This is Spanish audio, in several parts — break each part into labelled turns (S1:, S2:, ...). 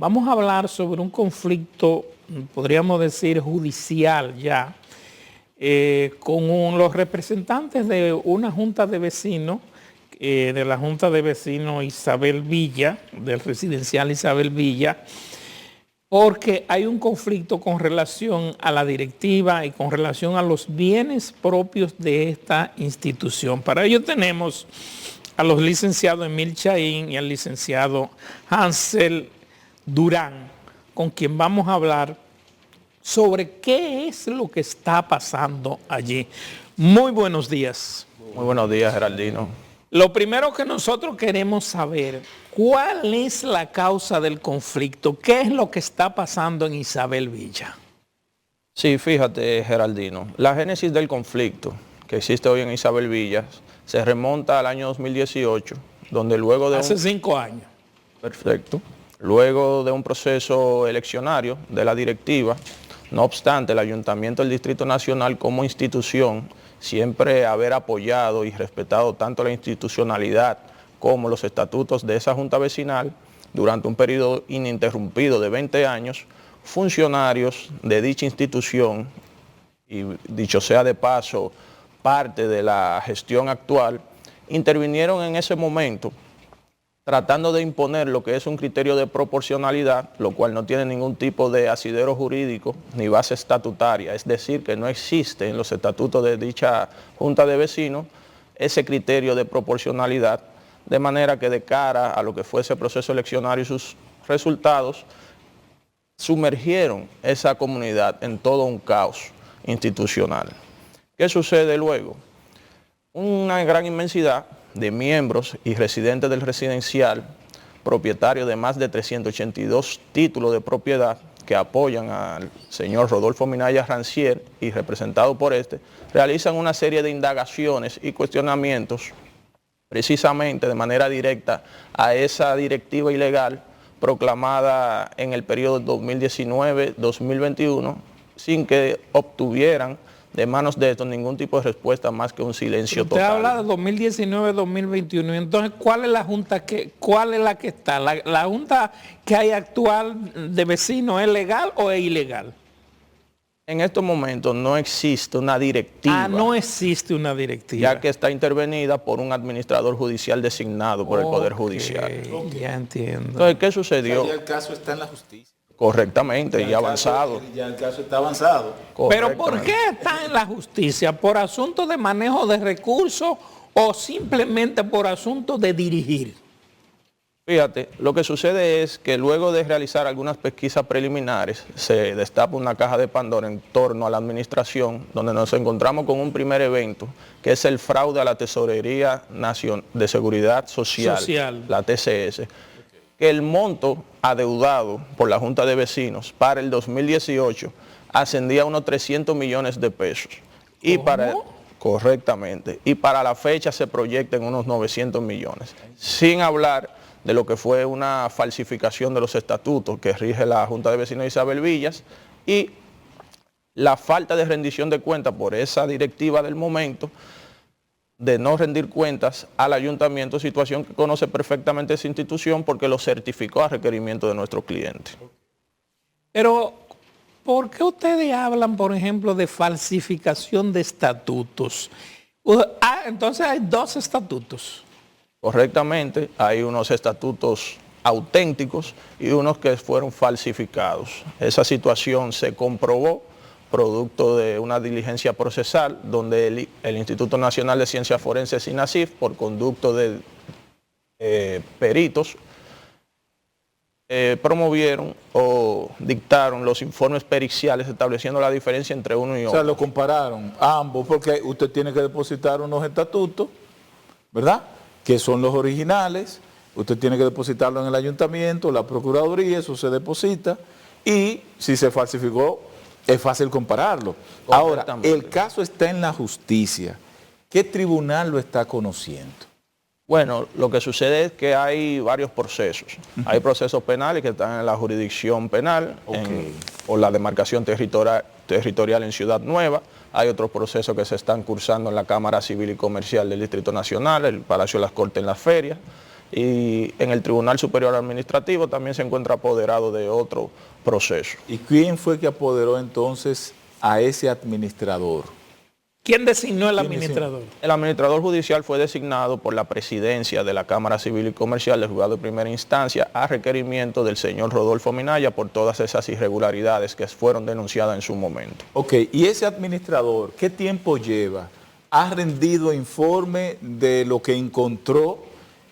S1: Vamos a hablar sobre un conflicto, podríamos decir judicial ya, con los representantes de una junta de vecinos, de la junta de vecinos Isabel Villa, del residencial Isabel Villa, porque hay un conflicto con relación a la directiva y con relación a los bienes propios de esta institución. Para ello tenemos a los licenciados Emil Chaín y al licenciado Hansel Durán, con quien vamos a hablar sobre qué es lo que está pasando allí. Muy buenos días.
S2: Muy buenos días, Geraldino.
S1: Lo primero que nosotros queremos saber, ¿cuál es la causa del conflicto? ¿Qué es lo que está pasando en Isabel Villa?
S2: Sí, fíjate, Geraldino, la génesis del conflicto que existe hoy en Isabel Villa se remonta al año 2018, donde luego de
S1: Hace 5 años.
S2: Perfecto. Luego de un proceso eleccionario de la directiva, no obstante, el Ayuntamiento del Distrito Nacional como institución siempre haber apoyado y respetado tanto la institucionalidad como los estatutos de esa junta vecinal durante un periodo ininterrumpido de 20 años, funcionarios de dicha institución, y dicho sea de paso, parte de la gestión actual, intervinieron en ese momento tratando de imponer lo que es un criterio de proporcionalidad, lo cual no tiene ningún tipo de asidero jurídico ni base estatutaria, es decir, que no existe en los estatutos de dicha junta de vecinos ese criterio de proporcionalidad, de manera que de cara a lo que fue ese proceso eleccionario y sus resultados, sumergieron esa comunidad en todo un caos institucional. ¿Qué sucede luego? Una gran inmensidad de miembros y residentes del residencial, propietarios de más de 382 títulos de propiedad que apoyan al señor Rodolfo Minaya Rancier y representado por este, realizan una serie de indagaciones y cuestionamientos precisamente de manera directa a esa directiva ilegal proclamada en el periodo 2019-2021 sin que obtuvieran de manos de estos ningún tipo de respuesta más que un silencio total.
S1: Usted habla de 2019-2021, entonces ¿cuál es la junta cuál es la que está? ¿La junta que hay actual de vecinos es legal o es ilegal?
S2: En estos momentos no existe una directiva.
S1: Ah, no existe una directiva.
S2: Ya que está intervenida por un administrador judicial designado por el Poder Judicial.
S1: Ya entiendo.
S2: Entonces, ¿qué sucedió?
S3: O sea, ya el caso está en la justicia.
S2: Correctamente, y avanzado.
S3: Ya el caso está avanzado.
S1: Pero ¿por qué está en la justicia? ¿Por asunto de manejo de recursos o simplemente por asunto de dirigir?
S2: Fíjate, lo que sucede es que luego de realizar algunas pesquisas preliminares, se destapa una caja de Pandora en torno a la administración, donde nos encontramos con un primer evento, que es el fraude a la Tesorería de Seguridad Social, la TCS, que el monto adeudado por la Junta de Vecinos para el 2018 ascendía a unos 300 millones de pesos. Y correctamente. Y para la fecha se proyecta en unos 900 millones. Sin hablar de lo que fue una falsificación de los estatutos que rige la Junta de Vecinos de Isabel Villas y la falta de rendición de cuentas por esa directiva del momento de no rendir cuentas al ayuntamiento, situación que conoce perfectamente esa institución porque lo certificó a requerimiento de nuestro cliente.
S1: Pero, ¿por qué ustedes hablan, por ejemplo, de falsificación de estatutos? Entonces hay 2 estatutos.
S2: Correctamente, hay unos estatutos auténticos y unos que fueron falsificados. Esa situación se comprobó producto de una diligencia procesal donde el Instituto Nacional de Ciencias Forenses, INACIF, por conducto de peritos, promovieron o dictaron los informes periciales estableciendo la diferencia entre uno y otro.
S3: O sea, lo compararon ambos porque usted tiene que depositar unos estatutos, ¿verdad?, que son los originales. Usted tiene que depositarlo en el ayuntamiento, la procuraduría, eso se deposita y si se falsificó es fácil compararlo. Ahora, el caso está en la justicia. ¿Qué tribunal lo está conociendo?
S2: Bueno, lo que sucede es que hay varios procesos. Hay procesos penales que están en la jurisdicción penal, por la demarcación territorial en Ciudad Nueva. Hay otros procesos que se están cursando en la Cámara Civil y Comercial del Distrito Nacional, el Palacio de las Cortes en las Ferias. y en el Tribunal Superior Administrativo también se encuentra apoderado de otro proceso.
S3: ¿Y quién fue que apoderó entonces a ese administrador?
S1: ¿Quién designó el administrador?
S2: El administrador judicial fue designado por la presidencia de la Cámara Civil y Comercial del Juzgado de Primera Instancia a requerimiento del señor Rodolfo Minaya por todas esas irregularidades que fueron denunciadas en su momento.
S3: Ok, ¿y ese administrador qué tiempo lleva? ¿Ha rendido informe de lo que encontró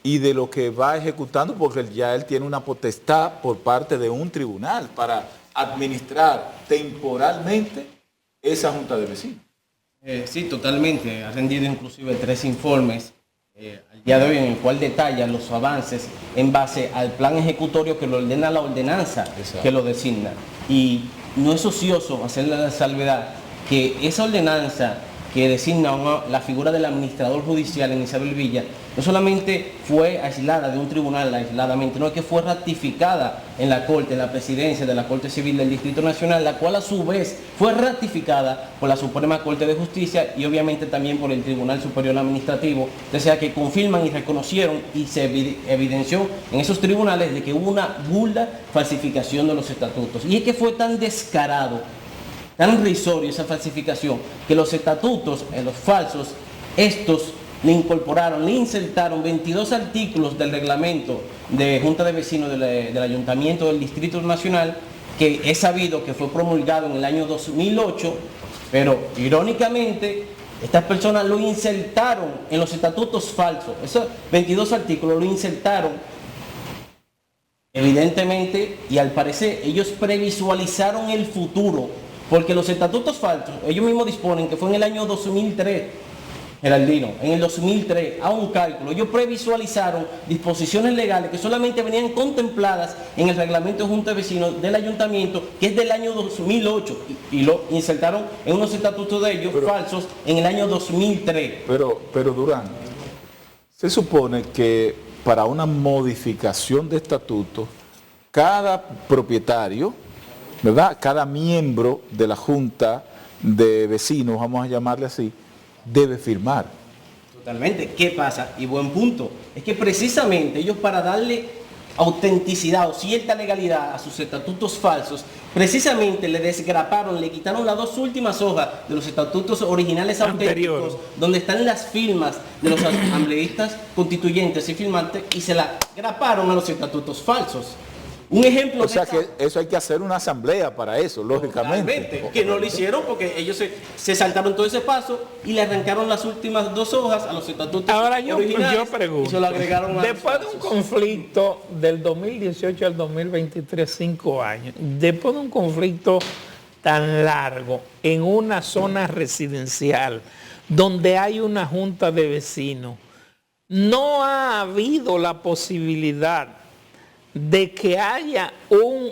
S3: y de lo que va ejecutando? Porque ya él tiene una potestad por parte de un tribunal para administrar temporalmente esa junta de vecinos.
S4: Sí, totalmente. Ha rendido inclusive 3 informes al día de hoy en el cual detalla los avances en base al plan ejecutorio que lo ordena la ordenanza. Exacto. Que lo designa. Y no es ocioso hacerle la salvedad que esa ordenanza que designa la figura del administrador judicial en Isabel Villa, no solamente fue aislada de un tribunal aisladamente, no, es que fue ratificada en la Corte, en la presidencia de la Corte Civil del Distrito Nacional, la cual a su vez fue ratificada por la Suprema Corte de Justicia y obviamente también por el Tribunal Superior Administrativo, o sea que confirman y reconocieron y se evidenció en esos tribunales de que hubo una burda falsificación de los estatutos. Y es que fue tan descarado, tan risorio esa falsificación, que los estatutos, los falsos, estos le incorporaron, le insertaron 22 artículos del reglamento de Junta de Vecinos del Ayuntamiento del Distrito Nacional, que es sabido que fue promulgado en el año 2008, pero irónicamente estas personas lo insertaron en los estatutos falsos. Esos 22 artículos lo insertaron evidentemente, y al parecer ellos previsualizaron el futuro, porque los estatutos falsos, ellos mismos disponen que fue en el año 2003, Geraldino, en el 2003, a un cálculo, ellos previsualizaron disposiciones legales que solamente venían contempladas en el reglamento de Junta de Vecinos del Ayuntamiento, que es del año 2008, y lo insertaron en unos estatutos de ellos falsos en el año 2003.
S3: Pero Durán, se supone que para una modificación de estatuto, cada propietario, ¿verdad?, cada miembro de la Junta de Vecinos, vamos a llamarle así, debe firmar.
S4: Totalmente. ¿Qué pasa? Y buen punto. Es que precisamente ellos, para darle autenticidad o cierta legalidad a sus estatutos falsos, precisamente le desgraparon, le quitaron las 2 últimas hojas de los estatutos originales auténticos, donde están las firmas de los asambleístas constituyentes y firmantes, y se la graparon a los estatutos falsos. Un ejemplo.
S3: O sea que eso hay que hacer una asamblea para eso, lógicamente.
S4: Que no lo hicieron porque ellos se saltaron todo ese paso y le arrancaron las últimas 2 hojas a los estatutos originales.
S1: Yo pregunto,
S4: y se lo agregaron a
S1: después de un conflicto del 2018 al 2023, 5 años, después de un conflicto tan largo en una zona residencial donde hay una junta de vecinos, no ha habido la posibilidad de que haya un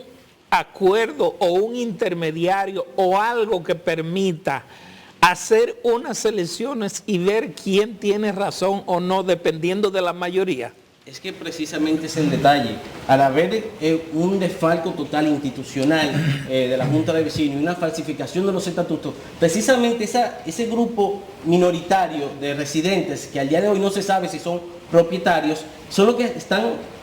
S1: acuerdo o un intermediario o algo que permita hacer unas elecciones y ver quién tiene razón o no, dependiendo de la mayoría.
S4: Es que precisamente es el detalle. Al haber un desfalco total institucional de la Junta de Vecinos y una falsificación de los estatutos, precisamente ese grupo minoritario de residentes, que al día de hoy no se sabe si son propietarios, son los que están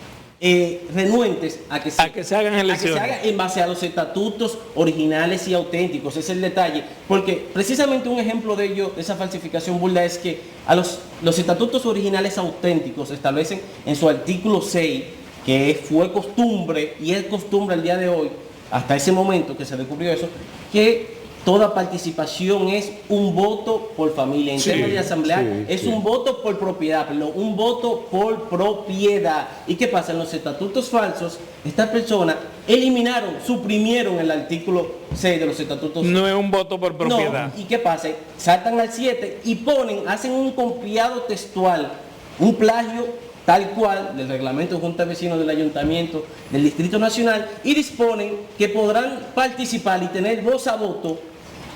S4: renuentes a que se hagan elecciones, a que se haga en base a los estatutos originales y auténticos. Ese es el detalle, porque precisamente un ejemplo de ello, de esa falsificación burda, es que a los estatutos originales auténticos establecen en su artículo 6, que fue costumbre y es costumbre al día de hoy, hasta ese momento que se descubrió eso, que toda participación es un voto por familia. En términos de asamblea es un voto por propiedad, pero un voto por propiedad. ¿Y qué pasa? En los estatutos falsos, estas personas eliminaron, suprimieron el artículo 6 de los estatutos.
S1: No es un voto por propiedad.
S4: No. ¿Y qué pasa? Saltan al 7 y hacen un copiado textual, un plagio tal cual del reglamento de Junta de Vecinos del Ayuntamiento del Distrito Nacional, y disponen que podrán participar y tener voz a voto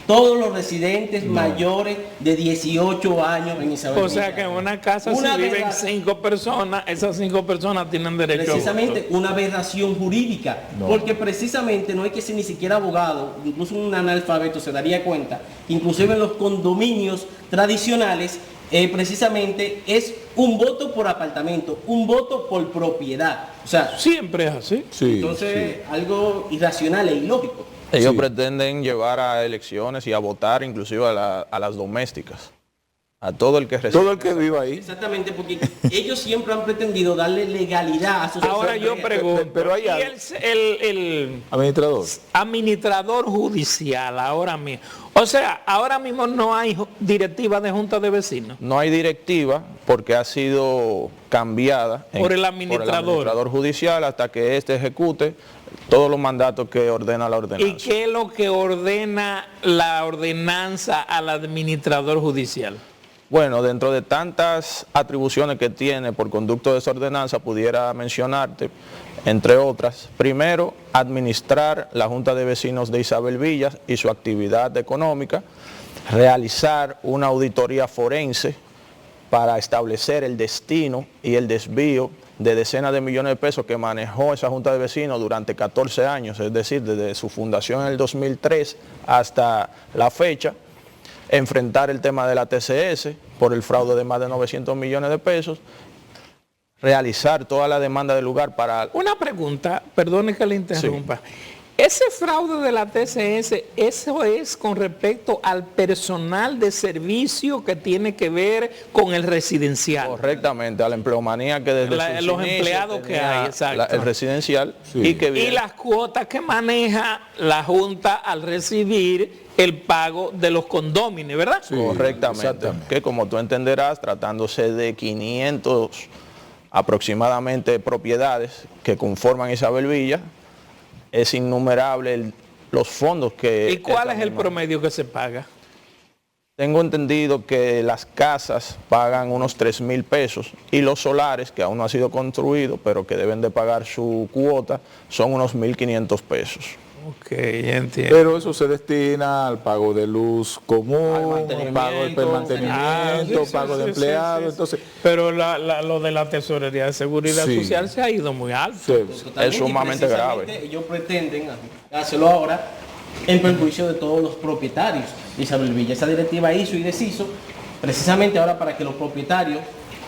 S4: todos los residentes mayores de 18 años en Isabel Villa.
S1: O sea que en una casa, si viven 5 personas, esas 5 personas tienen derecho
S4: precisamente
S1: a voto.
S4: Una aberración jurídica, porque precisamente no hay que ser ni siquiera abogado, incluso un analfabeto se daría cuenta, inclusive en los condominios tradicionales, precisamente es un voto por apartamento, un voto por propiedad. O sea,
S1: Siempre es así.
S3: Sí,
S4: entonces
S3: sí.
S4: algo irracional e ilógico.
S2: Ellos
S3: Sí.
S2: pretenden llevar a elecciones y a votar inclusive a las domésticas, a todo el que reside.
S3: Todo el que viva ahí.
S4: Exactamente, porque ellos siempre han pretendido darle legalidad a sus
S1: Ahora yo pregunto,
S3: pero hay
S1: ¿y
S3: algo.
S1: el
S3: Administrador.
S1: administrador judicial ahora mismo? O sea, ahora mismo no hay directiva de junta de vecinos.
S2: No hay directiva porque ha sido cambiada
S1: Por el administrador.
S2: judicial hasta que éste ejecute todos los mandatos que ordena la ordenanza.
S1: ¿Y qué es lo que ordena la ordenanza al administrador judicial?
S2: Bueno, dentro de tantas atribuciones que tiene por conducto de esa ordenanza, pudiera mencionarte, entre otras, primero, administrar la Junta de Vecinos de Isabel Villas y su actividad económica, realizar una auditoría forense para establecer el destino y el desvío de decenas de millones de pesos que manejó esa Junta de Vecinos durante 14 años, es decir, desde su fundación en el 2003 hasta la fecha, enfrentar el tema de la TCS por el fraude de más de 900 millones de pesos, realizar toda la demanda del lugar para...
S1: Una pregunta, perdone que le interrumpa. Ese fraude de la TCS, ¿eso es con respecto al personal de servicio que tiene que ver con el residencial?
S2: Correctamente, a la empleomanía que desde sus
S1: Los
S2: inicios
S1: empleados que
S2: tenía
S1: hay, exacto.
S2: el residencial
S3: Sí.
S2: y que
S1: Y
S2: viene.
S1: las cuotas que maneja la Junta al recibir el pago de los condóminos, ¿verdad?
S3: Sí,
S2: Correctamente,
S3: exactamente.
S2: que como tú entenderás, tratándose de 500 aproximadamente propiedades que conforman Isabel Villa, es innumerable los fondos que...
S1: ¿Y cuál
S2: esta
S1: es el
S2: misma-
S1: promedio que se paga?
S2: Tengo entendido que las casas pagan unos 3.000 pesos y los solares, que aún no han sido construidos, pero que deben de pagar su cuota, son unos 1.500 pesos.
S1: Ok, ya entiendo.
S3: Pero eso se destina al pago de luz
S4: Al
S3: común,
S4: mantenimiento,
S3: pago de mantenimiento, pago de empleados. Entonces,
S1: Pero lo de la tesorería de seguridad
S3: Sí.
S1: social se ha ido muy alto.
S3: sí,
S4: Totalmente,
S2: Es sumamente
S4: y precisamente
S2: grave.
S4: Ellos pretenden hacerlo ahora en perjuicio de todos los propietarios de Isabel Villa. Esa directiva hizo y deshizo precisamente ahora para que los propietarios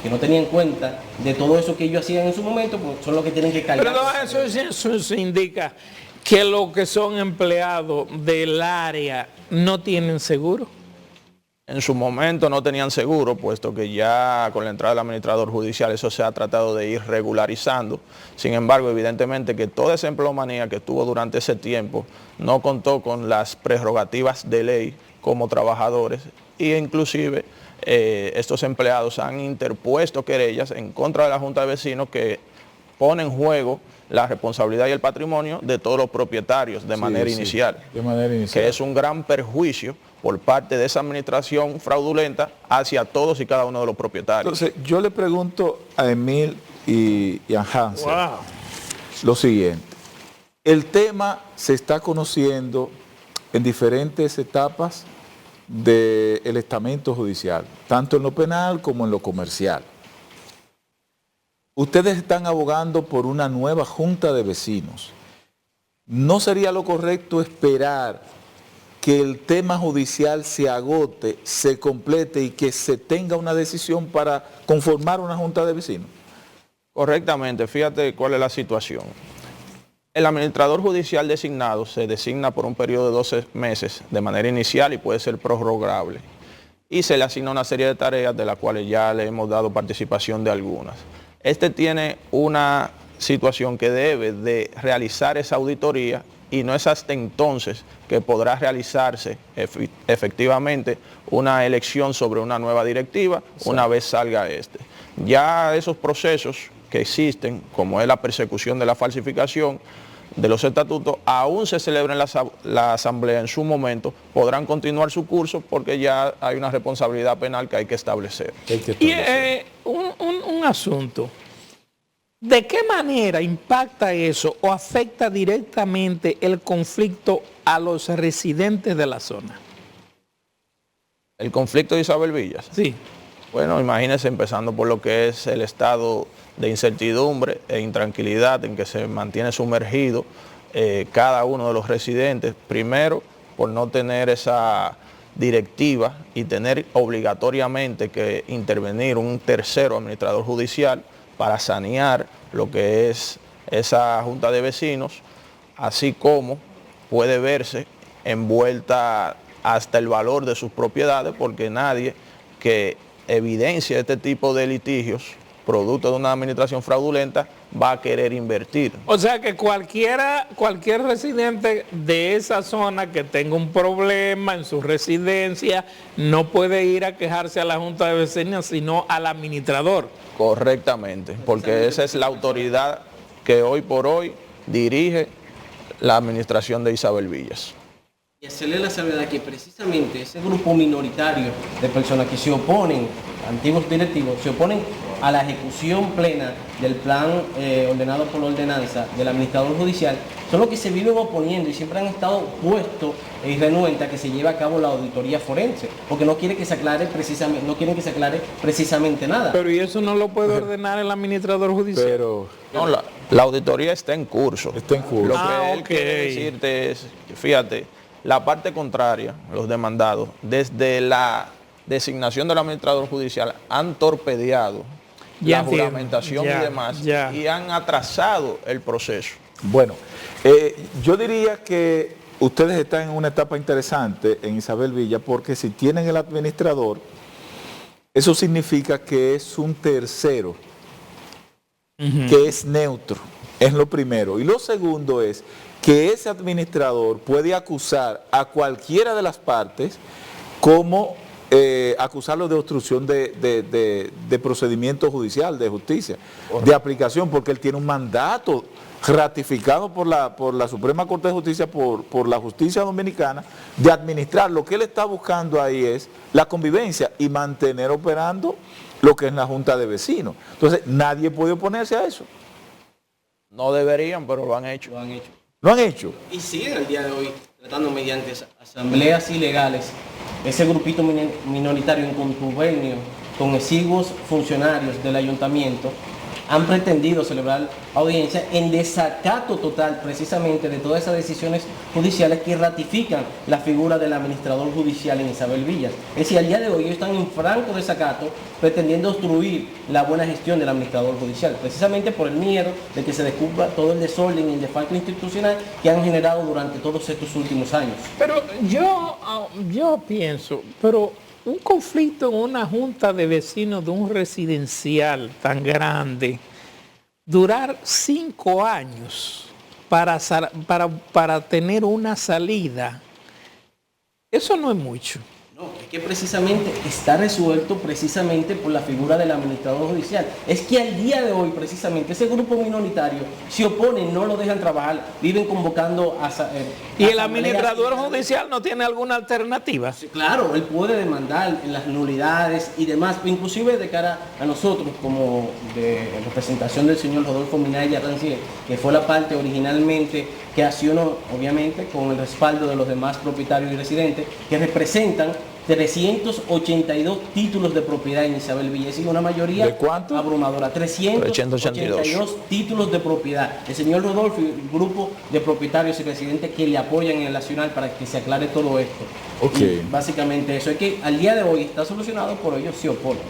S4: que no tenían cuenta de todo eso que ellos hacían en su momento, pues son los que tienen que cargar.
S1: Pero no, eso indica que los que son empleados del área no tienen seguro.
S2: En su momento no tenían seguro, puesto que ya con la entrada del administrador judicial eso se ha tratado de ir regularizando. Sin embargo, evidentemente que toda esa empleomanía que tuvo durante ese tiempo no contó con las prerrogativas de ley como trabajadores e inclusive estos empleados han interpuesto querellas en contra de la Junta de Vecinos que pone en juego la responsabilidad y el patrimonio de todos los propietarios de manera
S3: sí,
S2: inicial,
S3: de manera inicial.
S2: que es un gran perjuicio por parte de esa administración fraudulenta hacia todos y cada uno de los propietarios.
S3: Entonces, yo le pregunto a Emil y a Hansel
S1: Wow.
S3: lo siguiente. El tema se está conociendo en diferentes etapas del estamento judicial, tanto en lo penal como en lo comercial. Ustedes están abogando por una nueva junta de vecinos. ¿No sería lo correcto esperar que el tema judicial se agote, se complete y que se tenga una decisión para conformar una junta de vecinos?
S2: Correctamente, fíjate cuál es la situación. El administrador judicial designado se designa por un periodo de 12 meses de manera inicial y puede ser prorrogable. Y se le asigna una serie de tareas de las cuales ya le hemos dado participación de algunas. Este tiene una situación que debe de realizar esa auditoría y no es hasta entonces que podrá realizarse efectivamente una elección sobre una nueva directiva una vez salga este. Ya esos procesos que existen, como es la persecución de la falsificación de los estatutos, aún se celebren la asamblea en su momento, podrán continuar su curso porque ya hay una responsabilidad penal que hay que establecer.
S1: Y un asunto. ¿De qué manera impacta eso o afecta directamente el conflicto a los residentes de la zona?
S2: El conflicto de Isabel Villas.
S1: Sí.
S2: Bueno, imagínense empezando por lo que es el estado de incertidumbre e intranquilidad en que se mantiene sumergido cada uno de los residentes. Primero, por no tener esa directiva y tener obligatoriamente que intervenir un tercero administrador judicial para sanear lo que es esa junta de vecinos, así como puede verse envuelta hasta el valor de sus propiedades, porque nadie que evidencia este tipo de litigios producto de una administración fraudulenta va a querer invertir.
S1: O sea que cualquier residente de esa zona que tenga un problema en su residencia no puede ir a quejarse a la Junta de Vecinos, sino al administrador.
S2: Correctamente, porque esa es la autoridad que hoy por hoy dirige la administración de Isabel Villas.
S4: Y hacerle la salvedad que precisamente ese grupo minoritario de personas que se oponen, antiguos directivos, se oponen a la ejecución plena del plan ordenado por la ordenanza del administrador judicial, son los que se viven oponiendo y siempre han estado puestos y renuentes a que se lleve a cabo la auditoría forense, porque no quieren que se aclare precisamente nada.
S1: Pero ¿y eso no lo puede ordenar el administrador judicial?
S3: Pero
S2: No, la auditoría está en curso.
S3: está en curso.
S2: Lo que él quiere decirte es, fíjate, la parte contraria, los demandados, desde la designación del administrador judicial han torpedeado
S1: Ya
S2: la
S1: entiendo.
S2: juramentación
S1: Ya,
S2: y demás
S1: ya.
S2: y han atrasado el proceso.
S3: Bueno, yo diría que ustedes están en una etapa interesante en Isabel Villa, porque si tienen el administrador, eso significa que es un tercero, que es neutro, es lo primero. Y lo segundo es que ese administrador puede acusar a cualquiera de las partes como acusarlo de obstrucción de procedimiento judicial, de justicia, de aplicación, porque él tiene un mandato ratificado por la Suprema Corte de Justicia, por la justicia dominicana, de administrar. Lo que él está buscando ahí es la convivencia y mantener operando lo que es la Junta de Vecinos. Entonces, nadie puede oponerse a eso.
S2: No deberían, pero lo han hecho.
S4: Lo han hecho.
S3: ¿Lo han hecho?
S4: Y siguen el día de hoy tratando mediante asambleas ilegales ese grupito minoritario en contubernio con exiguos funcionarios del ayuntamiento han pretendido celebrar audiencia en desacato total precisamente de todas esas decisiones judiciales que ratifican la figura del administrador judicial en Isabel Villas. Es decir, al día de hoy ellos están en franco desacato pretendiendo obstruir la buena gestión del administrador judicial, precisamente por el miedo de que se descubra todo el desorden y el desfalco institucional que han generado durante todos estos últimos años.
S1: Pero yo pienso, pero un conflicto en una junta de vecinos de un residencial tan grande, durar 5 años para tener una salida, eso no es mucho.
S4: No, es que precisamente está resuelto precisamente por la figura del administrador judicial. Es que al día de hoy precisamente ese grupo minoritario se opone, no lo dejan trabajar, viven convocando a
S1: ¿Y el administrador judicial no tiene alguna alternativa?
S4: Sí, claro, él puede demandar en las nulidades y demás, inclusive de cara a nosotros, como de representación del señor Rodolfo Minaya Rancière, que fue la parte originalmente que accionó, obviamente, con el respaldo de los demás propietarios y residentes, que representan 382 títulos de propiedad en Isabel Villa, es una mayoría
S3: ¿De cuánto?
S4: abrumadora, 382 títulos de propiedad. El señor Rodolfo y el grupo de propietarios y residentes que le apoyan en el nacional para que se aclare todo esto.
S3: Ok.
S4: Y básicamente eso es que al día de hoy está solucionado, por ellos se oponen.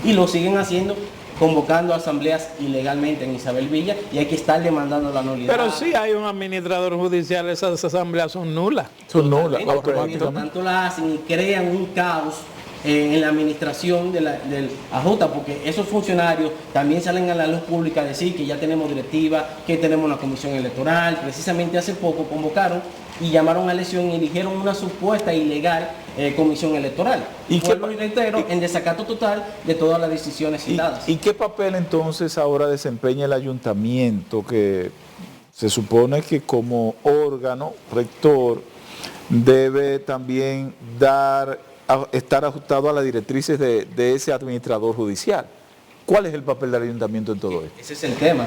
S4: Y lo siguen haciendo, convocando asambleas ilegalmente en Isabel Villa, y hay que estar demandando la nulidad.
S1: Pero si hay un administrador judicial, esas asambleas son nulas.
S3: Son nulas,
S4: Totalmente, porque
S3: automáticamente.
S4: mientras tanto la hacen y crean un caos en la administración del AJ, porque esos funcionarios también salen a la luz pública a decir que ya tenemos directiva, que tenemos una comisión electoral. Precisamente hace poco convocaron y llamaron a elección y eligieron una supuesta ilegal comisión electoral.
S3: ¿Y qué
S4: Vuelvo y reitero, en desacato total de todas las decisiones citadas.
S3: ¿Y qué papel entonces ahora desempeña el ayuntamiento, que se supone que como órgano rector debe también estar ajustado a las directrices de ese administrador judicial? ¿Cuál es el papel del ayuntamiento en todo esto?
S4: Ese es el tema.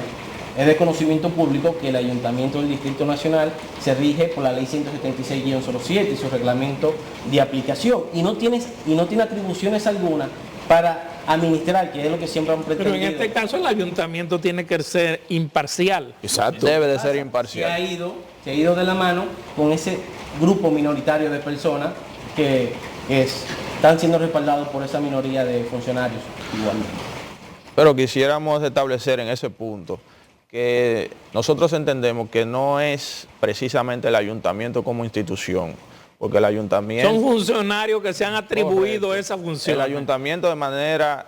S4: Es de conocimiento público que el Ayuntamiento del Distrito Nacional se rige por la Ley 176-07 y su reglamento de aplicación. Y no tiene atribuciones alguna para administrar, que es lo que siempre han pretendido.
S1: Pero en este caso el ayuntamiento tiene que ser imparcial.
S3: Exacto.
S2: Debe de ser
S4: Se ha
S2: imparcial.
S4: ido de la mano con ese grupo minoritario de personas que están siendo respaldados por esa minoría de funcionarios igualmente.
S2: Pero quisiéramos establecer en ese punto que nosotros entendemos que no es precisamente el ayuntamiento como institución, porque el ayuntamiento...
S1: Son funcionarios que se han atribuido
S2: Correcto.
S1: esa función.
S2: El ayuntamiento de manera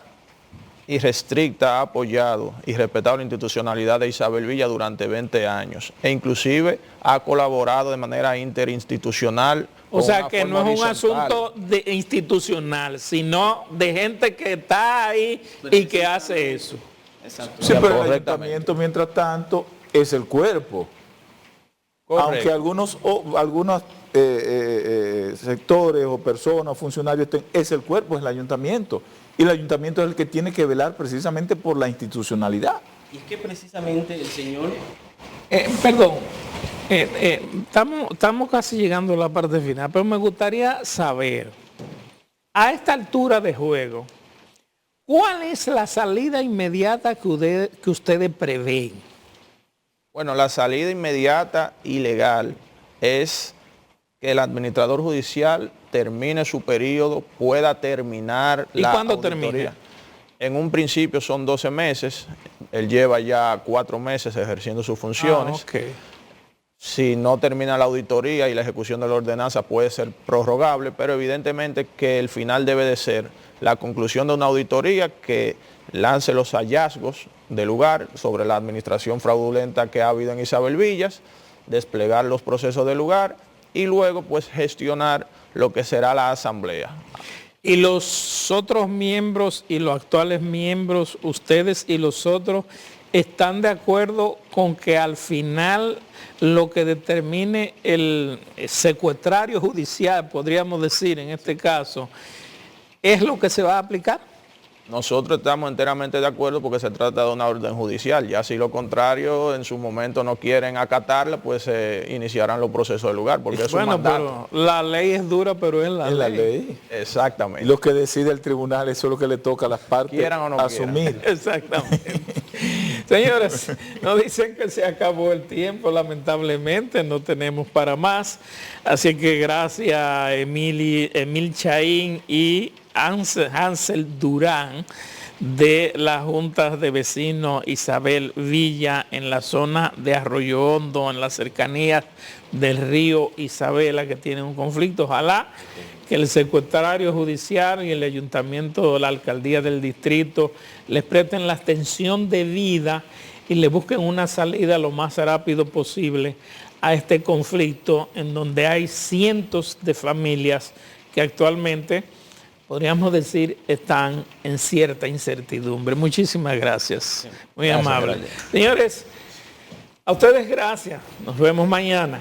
S2: irrestricta ha apoyado y respetado la institucionalidad de Isabel Villa durante 20 años e inclusive ha colaborado de manera interinstitucional.
S1: O sea que no es un asunto institucional, sino de gente que está ahí y que hace eso.
S4: Exacto.
S3: Sí, pero el ayuntamiento, mientras tanto, es el cuerpo.
S2: Correcto.
S3: Aunque algunos sectores o personas, funcionarios, es el cuerpo, es el ayuntamiento. Y el ayuntamiento es el que tiene que velar precisamente por la institucionalidad.
S4: Y es que precisamente el señor...
S1: Perdón, estamos casi llegando a la parte final, pero me gustaría saber, a esta altura de juego, ¿cuál es la salida inmediata que ustedes prevén?
S2: Bueno, la salida inmediata y legal es que el administrador judicial termine su periodo, pueda terminar
S1: ¿Y
S2: la
S1: cuándo
S2: auditoría.
S1: termina?
S2: En un principio son 12 meses, él lleva ya 4 meses ejerciendo sus funciones.
S1: Okay.
S2: Si no termina la auditoría y la ejecución de la ordenanza puede ser prorrogable, pero evidentemente que el final debe de ser la conclusión de una auditoría que lance los hallazgos del lugar sobre la administración fraudulenta que ha habido en Isabel Villas, desplegar los procesos del lugar y luego pues gestionar lo que será la asamblea.
S1: Y los otros miembros y los actuales miembros, ustedes y los otros, ¿están de acuerdo con que al final lo que determine el secuestrario judicial, podríamos decir en este caso, es lo que se va a aplicar?
S2: Nosotros estamos enteramente de acuerdo porque se trata de una orden judicial. Ya si lo contrario, en su momento no quieren acatarla, pues iniciarán los procesos del lugar, porque es un mandato.
S1: Pero la ley es dura, pero es la ley.
S2: Exactamente.
S3: Y lo que decide el tribunal, eso es lo que le toca a las partes
S2: Quieran o no
S3: asumir.
S1: Exactamente. Señores, nos dicen que se acabó el tiempo, lamentablemente, no tenemos para más. Así que gracias a Emil Chaín y Hansel Durán de la Junta de Vecinos Isabel Villa en la zona de Arroyo Hondo, en las cercanías del río Isabela, que tienen un conflicto. Ojalá que el secretario judicial y el ayuntamiento, la alcaldía del distrito, les presten la atención debida y le busquen una salida lo más rápido posible a este conflicto en donde hay cientos de familias que actualmente, podríamos decir, están en cierta incertidumbre. Muchísimas gracias. Muy amable. Señores, a ustedes gracias. Nos vemos mañana.